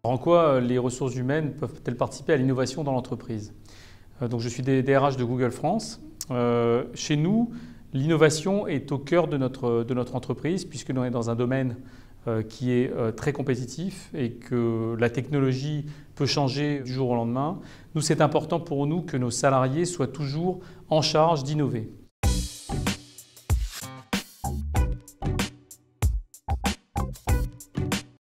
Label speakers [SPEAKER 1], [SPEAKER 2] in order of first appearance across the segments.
[SPEAKER 1] En quoi les ressources humaines peuvent-elles participer à l'innovation dans l'entreprise? Donc je suis DRH de Google France. Chez nous, l'innovation est au cœur de notre entreprise puisque nous sommes dans un domaine qui est très compétitif et que la technologie peut changer du jour au lendemain. Nous, c'est important pour nous que nos salariés soient toujours en charge d'innover.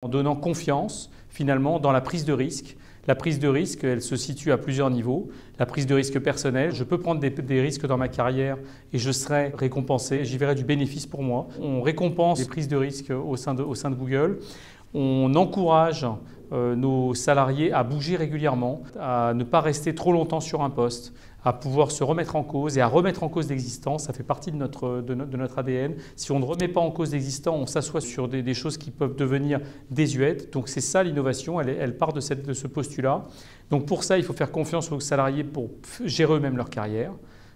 [SPEAKER 1] En donnant confiance finalement dans la prise de risque. La prise de risque, elle se situe à plusieurs niveaux. La prise de risque personnelle, je peux prendre des risques dans ma carrière et je serai récompensé, j'y verrai du bénéfice pour moi. On récompense les prises de risque au sein de Google. On encourage nos salariés à bouger régulièrement, à ne pas rester trop longtemps sur un poste, à pouvoir se remettre en cause et à remettre en cause l'existant. Ça fait partie de notre ADN. Si on ne remet pas en cause l'existant, on s'assoit sur des choses qui peuvent devenir désuètes. Donc c'est ça l'innovation, elle part de ce postulat. Donc pour ça, il faut faire confiance aux salariés pour gérer eux-mêmes leur carrière.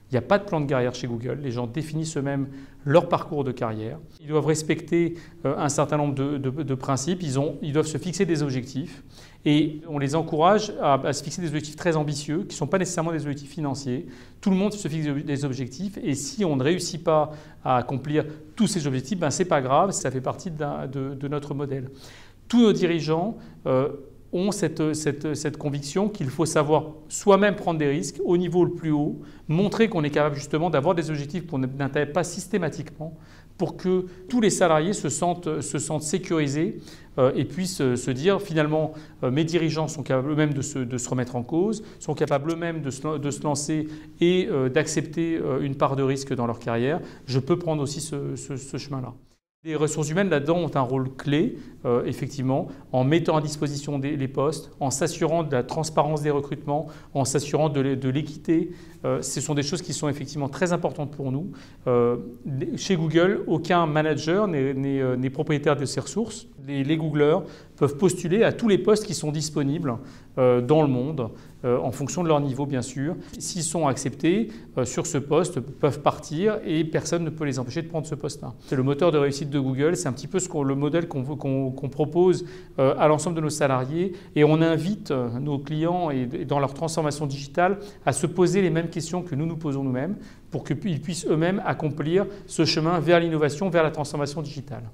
[SPEAKER 1] Il n'y a pas de plan de carrière chez Google. Les gens définissent eux-mêmes leur parcours de carrière. Ils doivent respecter un certain nombre de principes. Ils doivent se fixer des objectifs. Et on les encourage à se fixer des objectifs très ambitieux, qui ne sont pas nécessairement des objectifs financiers. Tout le monde se fixe des objectifs. Et si on ne réussit pas à accomplir tous ces objectifs, ben, ce n'est pas grave, ça fait partie de notre modèle. Tous nos dirigeants ont cette conviction qu'il faut savoir soi-même prendre des risques au niveau le plus haut, montrer qu'on est capable justement d'avoir des objectifs qu'on n'atteint pas systématiquement pour que tous les salariés se sentent sécurisés et puissent se dire finalement mes dirigeants sont capables eux-mêmes de se remettre en cause, sont capables eux-mêmes de se lancer et d'accepter une part de risque dans leur carrière. Je peux prendre aussi ce chemin-là. Les ressources humaines là-dedans ont un rôle clé, effectivement, en mettant à disposition les postes, en s'assurant de la transparence des recrutements, en s'assurant de l'équité. Ce sont des choses qui sont effectivement très importantes pour nous. Chez Google, aucun manager n'est propriétaire de ses ressources. Les Googlers peuvent postuler à tous les postes qui sont disponibles dans le monde, en fonction de leur niveau bien sûr. S'ils sont acceptés sur ce poste, peuvent partir et personne ne peut les empêcher de prendre ce poste-là. C'est le moteur de réussite de Google, c'est un petit peu le modèle qu'on propose à l'ensemble de nos salariés et on invite nos clients et dans leur transformation digitale à se poser les mêmes questions que nous posons nous-mêmes pour qu'ils puissent eux-mêmes accomplir ce chemin vers l'innovation, vers la transformation digitale.